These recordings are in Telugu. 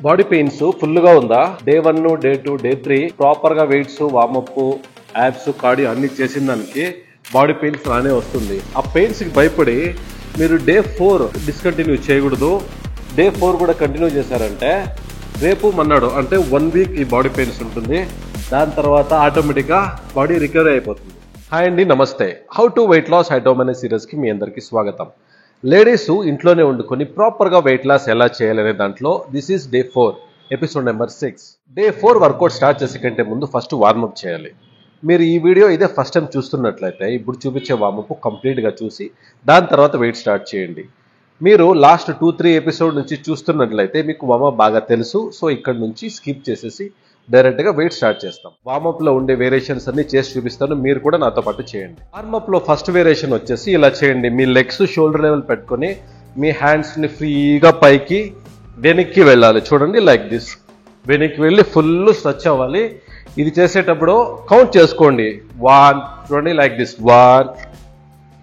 బాడీ పెయిన్స్ ఫుల్ గా ఉందా? డే 1, డే 2, డే 3 ప్రాపర్ గా వెయిట్స్, వార్మప్, యాప్స్, కార్డియో అన్ని చేసిన దానికి బాడీ పెయిన్స్ రానే వస్తుంది. ఆ పెయిన్స్ కి భయపడి మీరు డే 4 డిస్కంటిన్యూ చేయకూడదు. డే 4 కూడా కంటిన్యూ చేశారంటే రేపు మన్నాడు అంటే 1 వీక్ ఈ బాడీ పెయిన్స్ ఉంటుంది. దాని తర్వాత ఆటోమేటిక్ గా బాడీ రికవరీ అయిపోతుంది. హాయ్ అండి, నమస్తే. How to weight loss at home అనే సిరీస్ కి మీ అందరికీ స్వాగతం. లేడీస్ ఇంట్లోనే వండుకొని ప్రాపర్ గా వెయిట్ లాస్ ఎలా చేయాలనే దాంట్లో this is day 4 episode number 6. Day 4 workout start చేసే కంటే ముందు ఫస్ట్ వార్మప్ చేయాలి. మీరు ఈ వీడియో ఇదే ఫస్ట్ టైం చూస్తున్నట్లయితే ఇప్పుడు చూపించే వార్మప్ కంప్లీట్ గా చూసి దాని తర్వాత వెయిట్ స్టార్ట్ చేయండి. మీరు లాస్ట్ 2-3 ఎపిసోడ్ నుంచి చూస్తున్నట్లయితే మీకు వార్మప్ బాగా తెలుసు. సో ఇక్కడ నుంచి స్కిప్ చేసేసి డైరెక్ట్ గా వెయిట్ స్టార్ట్ చేస్తాం. వార్మప్ లో ఉండే వేరియేషన్స్ అన్ని చేసి చూపిస్తాను, మీరు కూడా నాతో పాటు చేయండి. వార్మప్ లో ఫస్ట్ వేరియేషన్ వచ్చేసి ఇలా చేయండి. మీ లెగ్స్ షోల్డర్ లెవెల్ పెట్టుకొని మీ హ్యాండ్స్ ని ఫ్రీగా పైకి వెనక్కి వెళ్ళాలి. చూడండి, లైక్ దిస్. వెనక్కి వెళ్ళి ఫుల్ స్ట్రెచ్ అవ్వాలి. ఇది చేసేటప్పుడు కౌంట్ చేసుకోండి. 1, చూడండి, లైక్ దిస్. 1,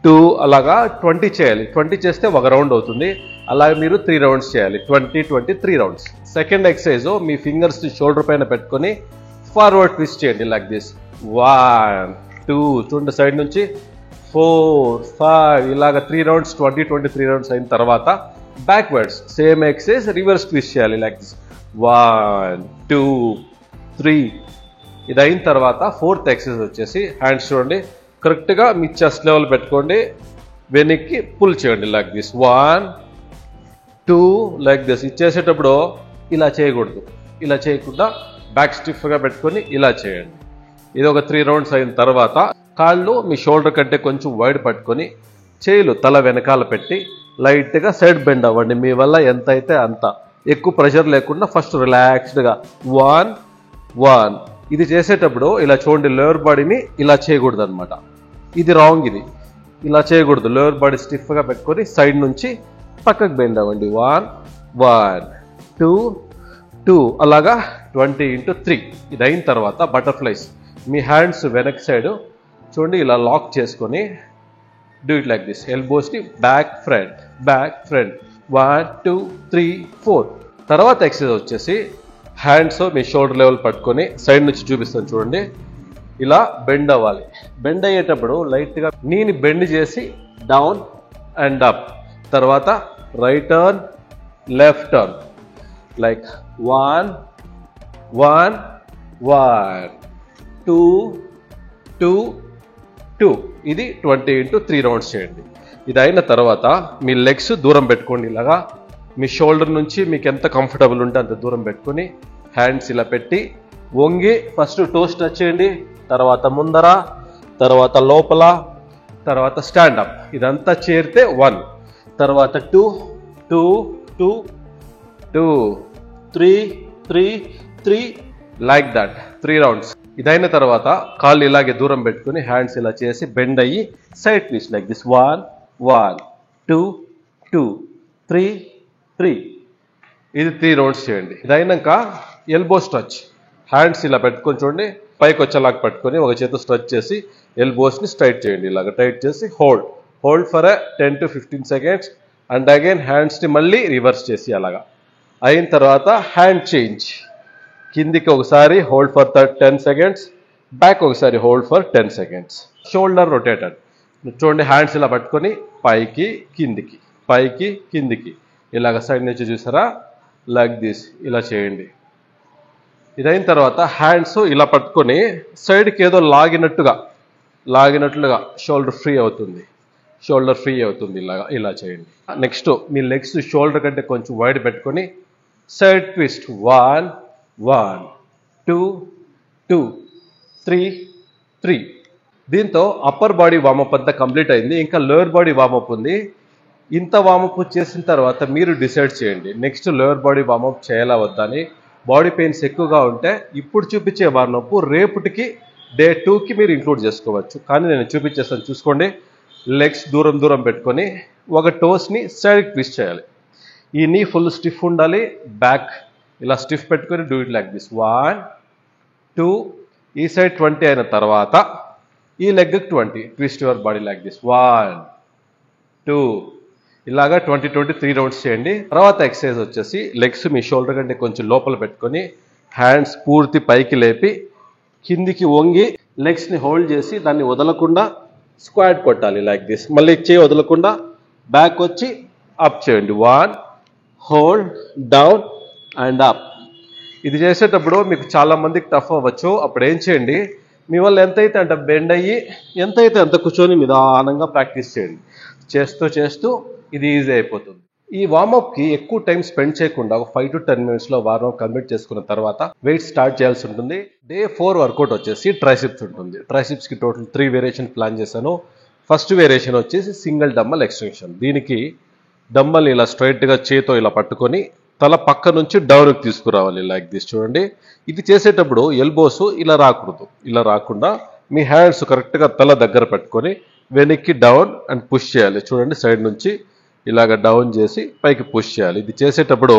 2 అలాగా 20 చేయాలి. 20 చేస్తే ఒక రౌండ్ అవుతుంది. అలాగే మీరు 3 రౌండ్స్ చేయాలి. 20, 3 రౌండ్స్. సెకండ్ ఎక్సర్సైజ్, మీ ఫింగర్స్ షోల్డర్ పైన పెట్టుకొని ఫార్వర్డ్ ట్విస్ట్ చేయండి, లైక్ దిస్. 1, 2, చూడండి సైడ్ నుంచి 4, 5 ఇలాగ 3 రౌండ్స్. 20, 3 రౌండ్స్ అయిన తర్వాత backwards same exercise reverse twist చేయాలి, లైక్ దిస్. 1, 2, 3. ఇది అయిన తర్వాత ఫోర్త్ ఎక్సర్సైజ్ వచ్చేసి హ్యాండ్స్ చూడండి కరెక్ట్గా మీ చెస్ట్ లెవెల్ పెట్టుకోండి, వెనక్కి పుల్ చేయండి, లైక్ దిస్. 1, 2 like this. ఇది చేసేటప్పుడు ఇలా చేయకూడదు, ఇలా చేయకుండా బ్యాక్ స్టిఫ్గా పెట్టుకొని ఇలా చేయండి. ఇది ఒక 3 రౌండ్స్ అయిన తర్వాత కాళ్ళు మీ షోల్డర్ కంటే కొంచెం వైడ్ పట్టుకొని చేతులు తల వెనకాల పెట్టి లైట్గా సైడ్ బెండ్ అవ్వండి. మీ వల్ల ఎంత అయితే అంత, ఎక్కువ ప్రెషర్ లేకుండా ఫస్ట్ రిలాక్స్డ్గా 1, 1. ఇది చేసేటప్పుడు ఇలా చూడండి, లోయర్ బాడీని ఇలా చేయకూడదు అనమాట. ఇది రాంగ్. ఇది ఇలా చేయకూడదు. లోయర్ బాడీ స్టిఫ్గా పెట్టుకొని సైడ్ నుంచి పక్కకు బెండ్ అవ్వండి. 1, 1, 2, 2 అలాగా 20x3. ఇది అయిన తర్వాత బటర్ఫ్లైస్. మీ హ్యాండ్స్ వెనక్ సైడ్ చూడండి ఇలా లాక్ చేసుకొని డూ ఇట్ లైక్ దిస్. ఎల్బోస్ని బ్యాక్ ఫ్రంట్, బ్యాక్ ఫ్రంట్. 1, 2, 3, 4. తర్వాత ఎక్సర్సైజ్ వచ్చేసి హ్యాండ్స్ మీ షోల్డర్ లెవెల్ పట్టుకొని సైడ్ నుంచి చూపిస్తాను చూడండి, ఇలా బెండ్ అవ్వాలి. బెండ్ అయ్యేటప్పుడు లైట్గా నీని బెండ్ చేసి డౌన్ అండ్ అప్. తర్వాత right turn, left turn, like 1, 1, 1, 2, 2, 2. ఇది 20x3 రౌండ్స్ చేయండి. ఇది అయిన తర్వాత మీ లెగ్స్ దూరం పెట్టుకోండి. ఇలాగా మీ షోల్డర్ నుంచి మీకు ఎంత కంఫర్టబుల్ ఉంటే అంత దూరం పెట్టుకొని హ్యాండ్స్ ఇలా పెట్టి వంగి ఫస్ట్ టోస్ టచ్ చేయండి. తర్వాత ముందర, తర్వాత లోపల, తర్వాత స్టాండప్. ఇదంతా చేరితే 1. తర్వాత 2, 2, 2, 2, 3, 3, 3 లైక్ దట్ 3 రౌండ్స్. ఇదైన తర్వాత కాళ్ళు ఇలాగే దూరం పెట్టుకుని హ్యాండ్స్ ఇలా చేసి బెండ్ అయ్యి సైడ్ ట్విస్ట్ లైక్ దిస్. 1, 1, 2, 2, 3, 3. ఇది 3 రౌండ్స్ చేయండి. ఇది అయినాక ఎల్బో స్ట్రెచ్. హ్యాండ్స్ ఇలా పెట్టుకొని చూడండి పైకి వచ్చేలాగా పట్టుకొని ఒక చేత స్ట్రెచ్ చేసి ఎల్బోస్ని స్ట్రైట్ చేయండి. ఇలాగ టైట్ చేసి hold for 10 to 15 seconds and again హ్యాండ్స్ని మళ్ళీ రివర్స్ చేసి అలాగా. అయిన తర్వాత హ్యాండ్ చేంజ్. కిందికి ఒకసారి హోల్డ్ ఫర్ 10 seconds, బ్యాక్ ఒకసారి hold for 10 seconds. Shoulder rotated. చూడండి హ్యాండ్స్ ఇలా పట్టుకొని పైకి కిందికి, పైకి కిందికి ఇలాగ సైడ్ నుంచి చూసారా, లైక్ దిస్. ఇలా చేయండి. ఇదైన తర్వాత హ్యాండ్స్ ఇలా పట్టుకొని సైడ్కి ఏదో లాగినట్టుగా షోల్డర్ ఫ్రీ అవుతుంది, షోల్డర్ ఫ్రీ అవుతుంది. ఇలా చేయండి. నెక్స్ట్ మీ లెగ్స్ షోల్డర్ కంటే కొంచెం వైడ్ పెట్టుకొని సైడ్ ట్విస్ట్. 1, 1, 2, 2, 3, 3. దీంతో అప్పర్ బాడీ వార్మప్ అంతా కంప్లీట్ అయింది. ఇంకా లోయర్ బాడీ వార్మప్ ఉంది. ఇంత వార్మప్ చేసిన తర్వాత మీరు డిసైడ్ చేయండి నెక్స్ట్ లోయర్ బాడీ వార్మప్ చేయాలా వద్దని. బాడీ పెయిన్స్ ఎక్కువగా ఉంటే ఇప్పుడు చూపించే వార్మప్ రేపటికి డే 2కి మీరు ఇంక్లూడ్ చేసుకోవచ్చు. కానీ నేను చూపించేస్తాను చూసుకోండి. లెగ్స్ దూరం దూరం పెట్టుకొని ఒక టోస్ని సైడ్ ట్విస్ట్ చేయాలి. ఈ నీ ఫుల్ స్టిఫ్ ఉండాలి. బ్యాక్ ఇలా స్టిఫ్ పెట్టుకొని డూ ఇట్ లైక్ దిస్. 1, 2. ఈ సైడ్ 20 అయిన తర్వాత ఈ leg 20. Twist your body like this. 1, 2, ఇలాగా 20-23 రౌండ్స్ చేయండి. తర్వాత ఎక్సర్సైజ్ వచ్చేసి లెగ్స్ మీ షోల్డర్ కంటే కొంచెం లోపల పెట్టుకొని హ్యాండ్స్ పూర్తి పైకి లేపి కిందికి వంగి లెగ్స్ ని హోల్డ్ చేసి దాన్ని వదలకుండా స్క్వాట్ కొట్టాలి లైక్ దిస్. మళ్ళీ చేయి వదలకుండా బ్యాక్ వచ్చి అప్ చేయండి. 1 హోల్డ్ డౌన్ అండ్ అప్. ఇది చేసేటప్పుడు మీకు చాలా మందికి టఫ్ అవ్వచ్చు. అప్పుడు ఏం చేయండి, మీ వల్ల ఎంతైతే అంత బెండ్ అయ్యి ఎంతైతే అంత కూర్చొని నిదానంగా ప్రాక్టీస్ చేయండి. చేస్తూ చేస్తూ ఇది ఈజీ అయిపోతుంది. ఈ వార్మప్కి ఎక్కువ టైం స్పెండ్ చేయకుండా ఒక 5 to 10 minutes వార్మప్ కంప్లీట్ చేసుకున్న తర్వాత వెయిట్ స్టార్ట్ చేయాల్సి ఉంటుంది. డే 4 వర్కౌట్ వచ్చేసి ట్రైసిప్స్ ఉంటుంది. ట్రైసిప్స్కి టోటల్ 3 వేరియేషన్ ప్లాన్ చేశాను. ఫస్ట్ వేరియేషన్ వచ్చేసి సింగిల్ డంబల్ ఎక్స్టెన్షన్. దీనికి డంబల్ ఇలా స్ట్రైట్గా చేతో ఇలా పట్టుకొని తల పక్క నుంచి డౌన్కి తీసుకురావాలి లైక్ దిస్. చూడండి, ఇది చేసేటప్పుడు ఎల్బోస్ ఇలా రాకూడదు. ఇలా రాకుండా మీ హ్యాండ్స్ కరెక్ట్గా తల దగ్గర పెట్టుకొని వెనక్కి డౌన్ అండ్ పుష్ చేయాలి. చూడండి, సైడ్ నుంచి ఇలాగ డౌన్ చేసి పైకి పుష్ చేయాలి. ఇది చేసేటప్పుడు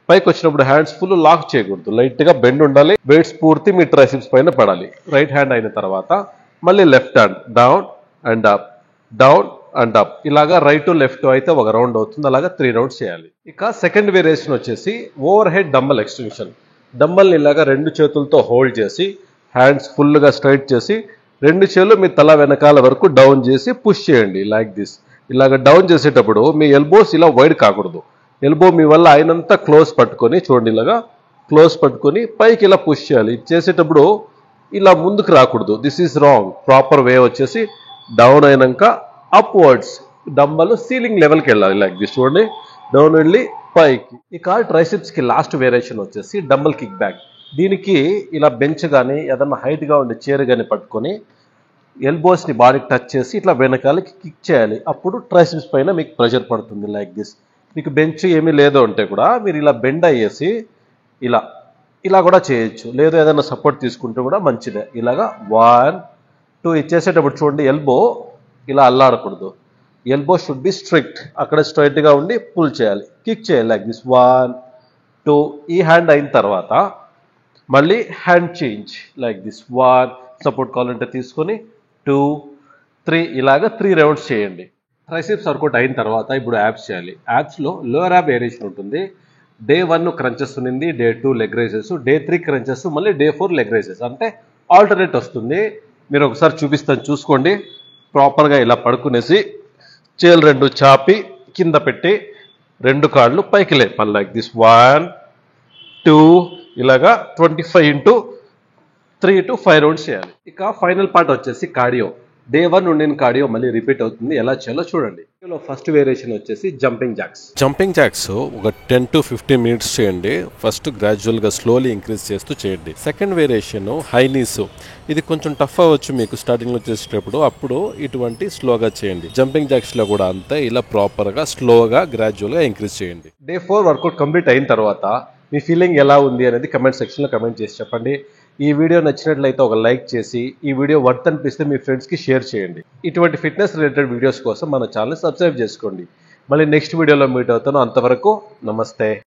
పైకి వచ్చినప్పుడు హ్యాండ్స్ ఫుల్ లాక్ చేయకూడదు, లైట్గా బెండ్ ఉండాలి. వెయిట్స్ పూర్తి మీ ట్రైసిప్స్ పైన పడాలి. రైట్ హ్యాండ్ అయిన తర్వాత మళ్ళీ left hand down and up, down and up. ఇలాగా రైట్ టు లెఫ్ట్ అయితే ఒక రౌండ్ అవుతుంది. అలాగా 3 రౌండ్స్ చేయాలి. ఇక సెకండ్ వేరియేషన్ వచ్చేసి ఓవర్ హెడ్ డంబల్ ఎక్స్టెన్షన్. డంబల్ని ఇలాగా 2 చేతులతో హోల్డ్ చేసి హ్యాండ్స్ ఫుల్గా స్ట్రైట్ చేసి 2 చేతులు మీ తల వెనకాల వరకు డౌన్ చేసి పుష్ చేయండి లైక్ దిస్. ఇలాగ డౌన్ చేసేటప్పుడు మీ ఎల్బోస్ ఇలా వైడ్ కాకూడదు. ఎల్బో మీ వల్ల అయినంత క్లోజ్ పట్టుకొని చూడండి, ఇలాగా క్లోజ్ పట్టుకొని పైకి ఇలా పుష్ చేయాలి. ఇది చేసేటప్పుడు ఇలా ముందుకు రాకూడదు. This is wrong. Proper way వచ్చేసి డౌన్ అయినాక అప్వర్డ్స్ డంబల్ సీలింగ్ లెవెల్కి వెళ్ళాలి లైక్ దిస్. చూడండి, డౌన్ వెళ్ళి పైకి. ఇక ట్రైసిప్స్కి లాస్ట్ వేరియేషన్ వచ్చేసి డంబల్ కిక్ బ్యాక్. దీనికి ఇలా బెంచ్ కానీ ఏదన్నా హైట్గా ఉండే చైర్ కానీ పట్టుకొని ఎల్బోస్ని బాడీకి టచ్ చేసి ఇట్లా వెనకాలకి కిక్ చేయాలి. అప్పుడు ట్రైసిప్స్ పైన మీకు ప్రెషర్ పడుతుంది లైక్ దిస్. మీకు బెంచ్ ఏమీ లేదు అంటే కూడా మీరు ఇలా బెండ్ అయ్యేసి ఇలా కూడా చేయొచ్చు. లేదు ఏదైనా సపోర్ట్ తీసుకుంటే కూడా మంచిదే. ఇలాగా 1 2 ఇచ్చేసేటప్పుడు చూడండి, ఎల్బో ఇలా అల్లాడకూడదు. Elbow should be strict. అక్కడ స్ట్రైట్గా ఉండి పుల్ చేయాలి, కిక్ చేయాలి లైక్ దిస్. 1 2. ఈ హ్యాండ్ అయిన తర్వాత మళ్ళీ hand change like this. 1 support కావాలంటే తీసుకొని 2 3 ఇలాగా 3 రౌండ్స్ చేయండి. ట్రైసిప్స్ వర్కౌట్ అయిన తర్వాత ఇప్పుడు యాబ్స్ చేయాలి. యాబ్స్లో లోయర్ యాబ్ వేరియేషన్ ఉంటుంది. డే 1 క్రంచెస్ ఉంది, day 2 leg rises, day 3 crunches, మళ్ళీ డే 4 లెగ్ రైజెస్. అంటే ఆల్టర్నేట్ వస్తుంది. మీరు ఒకసారి చూపిస్తాను, చూసుకోండి. ప్రాపర్గా ఇలా పడుకునేసి చేతులు 2 చాపి కింద పెట్టి 2 కాళ్ళు పైకి లేపాలి లైక్ దిస్. 1 2 ఇలాగా 25 into 3 to 5 రౌండ్స్ చేయాలి. ఇక ఫైనల్ పార్ట్ వచ్చేసి కార్డియో. డే 1 ఉండిన కార్డియో మళ్ళీ రిపీట్ అవుతుంది. ఎలా చేయాలో చూడండి. ఫస్ట్ వేరియేషన్ వచ్చేసి జంపింగ్ జాక్స్. జంపింగ్ జాక్స్ ఒక 10 to 15 minutes చేయండి. ఫస్ట్ గ్రాడ్యువల్గా స్లోలీ ఇంక్రీజ్ చేస్తూ చేయండి. Second variation high knees. ఇది కొంచెం టఫ్ అవ్వచ్చు మీకు స్టార్టింగ్లో చేసేటప్పుడు, అప్పుడు ఇటువంటి స్లోగా చేయండి. జంపింగ్ జాక్స్లో కూడా అంతే, ఇలా ప్రాపర్గా స్లోగా గ్రాడ్యువల్గా ఇంక్రీజ్ చేయండి. డే 4 వర్కౌట్ కంప్లీట్ అయిన తర్వాత మీ ఫీలింగ్ ఎలా ఉంది అనేది కమెంట్ సెక్షన్లో కమెంట్ చేసి చెప్పండి. ఈ వీడియో నచ్చినట్లయితే ఒక లైక్ చేసి ఈ వీడియో వర్త్ అనిపిస్తే మీ ఫ్రెండ్స్కి షేర్ చేయండి. ఇటువంటి ఫిట్నెస్ రిలేటెడ్ వీడియోస్ కోసం మన ఛానల్ సబ్స్క్రైబ్ చేసుకోండి. మళ్ళీ నెక్స్ట్ వీడియోలో మీట్ అవుతాను. అంతవరకు నమస్తే.